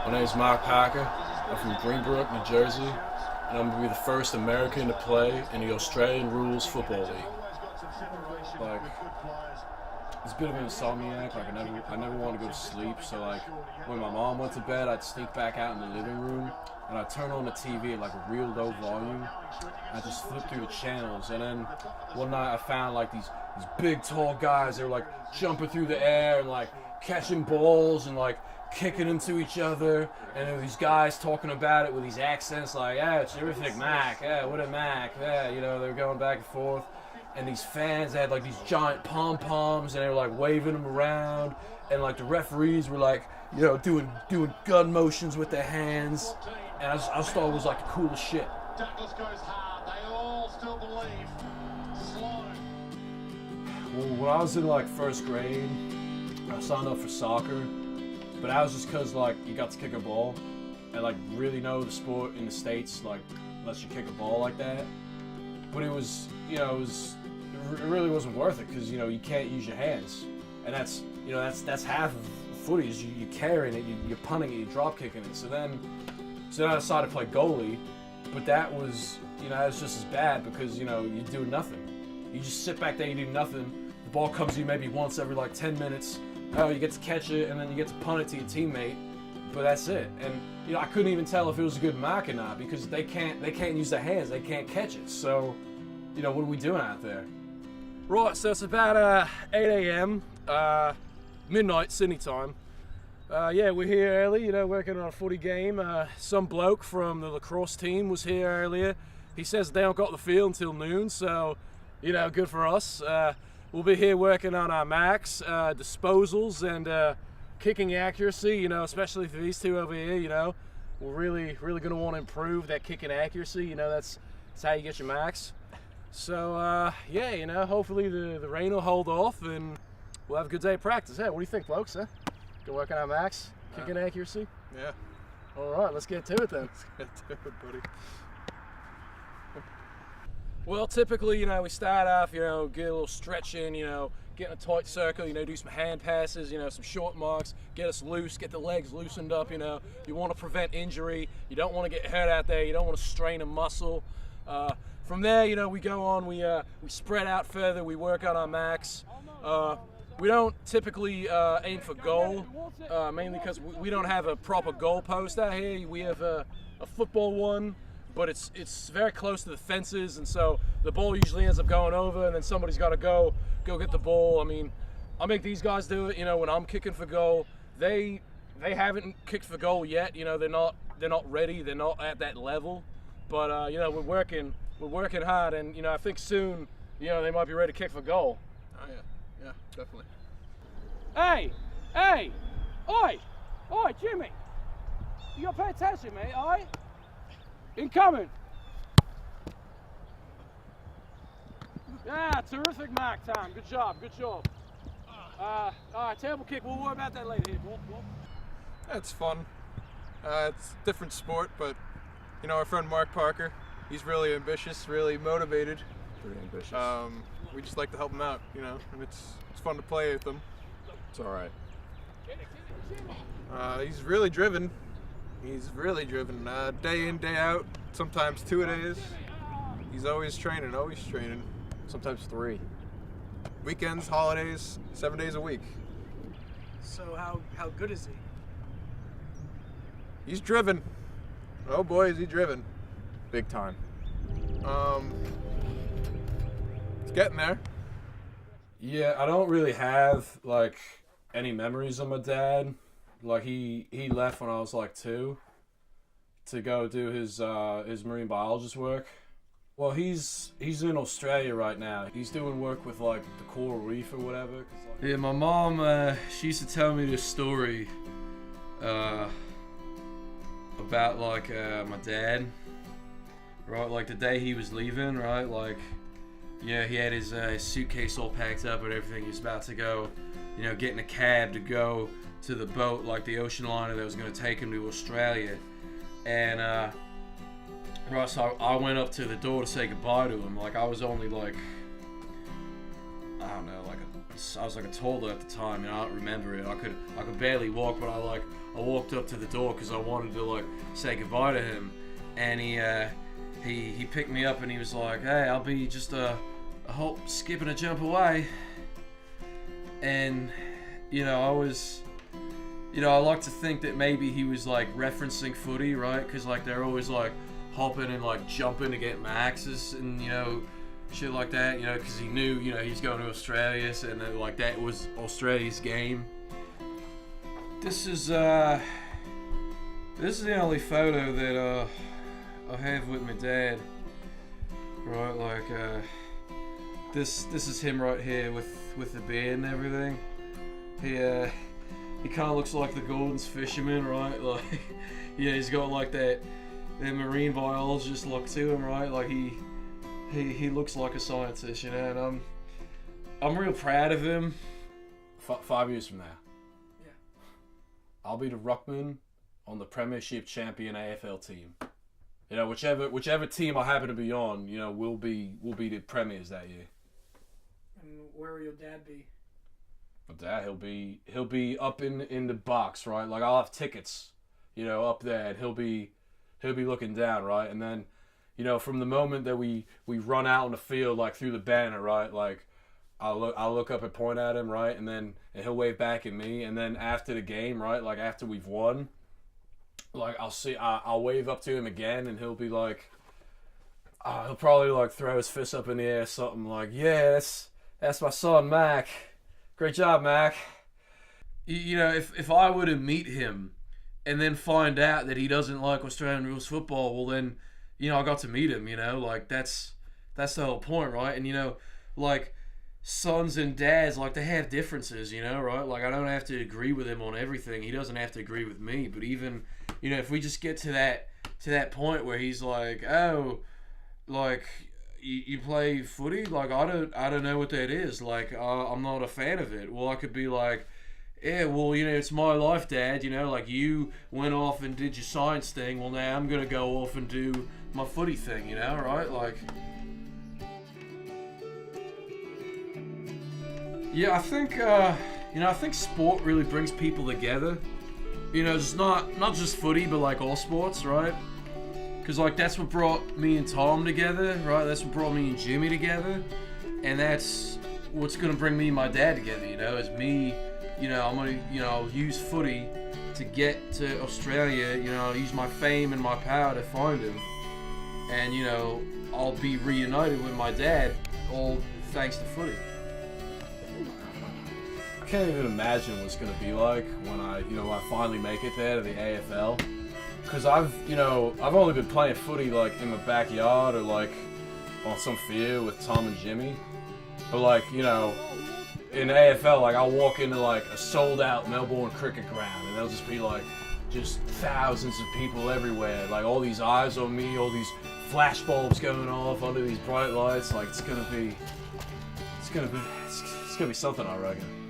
My name is Mark Parker. I'm from Greenbrook, New Jersey, and I'm going to be the first American to play in the Australian Rules Football League. Like, it's a bit of an insomniac. Like, I never want to go to sleep. So, like, when my mom went to bed, I'd sneak back out in the living room and I'd turn on the TV at like a real low volume. I'd just flip through the channels, and then one night I found like these big, tall guys. They were like jumping through the air and like catching balls and like kicking into each other, and there were these guys talking about it with these accents like, yeah, it's terrific, Mac, yeah, what a Mac, yeah, you know, they were going back and forth, and these fans, they had like these giant pom-poms, and they were like waving them around, and like the referees were like, you know, doing gun motions with their hands, and I just thought it was like the coolest shit. Douglas goes hard, they all still believe. Slow. Well, when I was in like first grade, I signed up for soccer. But that was just because, like, you got to kick a ball, and, like, really know the sport in the States, like, lets you kick a ball like that. But it was, you know, it really wasn't worth it, because, you know, you can't use your hands. And that's, you know, that's half of footy, is you're carrying it, you're punting it, you're drop kicking it. So then I decided to play goalie, but that was, you know, that was just as bad, because, you know, you do nothing. You just sit back there, you do nothing. The ball comes to you maybe once every, like, 10 minutes. Oh, you get to catch it, and then you get to punt it to your teammate, but that's it. And you know, I couldn't even tell if it was a good mark or not, because they can't use their hands, they can't catch it. So, you know, what are we doing out there? Right, so it's about 8 a.m. Midnight Sydney time. Yeah, we're here early, you know, working on a footy game. Some bloke from the lacrosse team was here earlier. He says they don't got the field until noon, so you know, good for us. We'll be here working on our marks, disposals, and kicking accuracy, you know, especially for these two over here, you know. We're really going to want to improve that kicking accuracy, you know, that's how you get your marks. So, yeah, you know, hopefully the rain will hold off and we'll have a good day of practice. Hey, what do you think, folks, huh? Go work on our marks, kicking accuracy? Yeah. All right, let's get to it then. Let's get to it, buddy. Well, typically, you know, we start off, you know, get a little stretch in, you know, get in a tight circle, you know, do some hand passes, you know, some short marks, get us loose, get the legs loosened up, you know. You want to prevent injury. You don't want to get hurt out there. You don't want to strain a muscle. From there, you know, we go on, we spread out further, we work on our marks. We don't typically aim for goal, mainly because we don't have a proper goal post out here. We have a football one, but it's very close to the fences, and so the ball usually ends up going over, and then somebody's got to go get the ball. I mean, I make these guys do it, you know, when I'm kicking for goal. They haven't kicked for goal yet, you know. They're not ready. They're not at that level, but you know, we're working hard, and you know, I think soon, you know, they might be ready to kick for goal. Oh yeah, definitely. Hey, oi, Jimmy, you gotta pay attention, mate, all right? Incoming. Yeah, terrific mark, Tom. Good job. All right, table kick. We'll worry about that later. Here, Wolf. It's fun. It's a different sport, but you know, our friend Mark Parker, he's really ambitious, really motivated. Pretty ambitious. We just like to help him out, you know, and it's fun to play with him. It's all right. He's really driven. Day in, day out, sometimes 2 days. He's always training. Sometimes 3. Weekends, holidays, 7 days a week. So how good is he? He's driven. Oh boy, is he driven. Big time. It's getting there. Yeah, I don't really have like any memories of my dad. Like he left when I was like 2 to go do his marine biologist work. Well, he's in Australia right now. He's doing work with like the coral reef or whatever. Yeah, my mom she used to tell me this story about like my dad, right? Like the day he was leaving, right? Like, yeah, he had his suitcase all packed up and everything. He was about to go, you know, get in a cab to go to the boat, like the ocean liner that was going to take him to Australia. And right, so I went up to the door to say goodbye to him. Like I was only like, I don't know, I was like a toddler at the time, and I don't remember it. I could barely walk, but I walked up to the door because I wanted to like say goodbye to him, and he picked me up and he was like, "Hey, I'll be just a hop, skip, and a jump away." And I like to think that maybe he was like referencing footy, right? Because like they're always like hopping and like jumping to get maxes and shit like that, because he knew he's going to Australia, and like that was Australia's game. This is the only photo that I have with my dad, right? Like this is him right here with the beard and everything. He kind of looks like the Gordon's fisherman, right? Like, yeah, he's got like that marine biologist look to him, right? Like he looks like a scientist, and I'm real proud of him. 5 years from now, Yeah. I'll be the ruckman on the Premiership champion AFL team. Whichever team I happen to be on, we'll be the premiers that year. And where will your dad be? My dad, he'll be up in the box, right? Like I'll have tickets, up there, and he'll be looking down, right? And then, from the moment that we run out on the field, like through the banner, right? Like I'll look up and point at him, right? And he'll wave back at me. And then after the game, right? Like after we've won, like I'll wave up to him again, and he'll be like, he'll probably like throw his fist up in the air, something like, "Yeah, that's my son, Mac. Great job, Mac." If I were to meet him and then find out that he doesn't like Australian rules football, well then, I got to meet him, like that's the whole point, right? And like sons and dads, like they have differences, right? Like I don't have to agree with him on everything. He doesn't have to agree with me. But even, if we just get to that point where he's like, "Oh, like you play footy? Like I don't know what that is. Like I'm not a fan of it." Well, I could be like, "Yeah, well, it's my life, Dad. Like you went off and did your science thing. Well, now I'm gonna go off and do my footy thing. Right? Like." Yeah, I think sport really brings people together. Just not just footy, but like all sports, right? Because like that's what brought me and Tom together, right? That's what brought me and Jimmy together, and that's what's gonna bring me and my dad together. Is me. I'm gonna use footy to get to Australia. Use my fame and my power to find him, and I'll be reunited with my dad, all thanks to footy. I can't even imagine what it's gonna be like when I finally make it there to the AFL. Because I've only been playing footy like in my backyard or like on some field with Tom and Jimmy. But like, in AFL, like I'll walk into like a sold out Melbourne cricket ground and there'll just be like just thousands of people everywhere. Like all these eyes on me, all these flash bulbs going off under these bright lights. Like it's gonna be something, I reckon.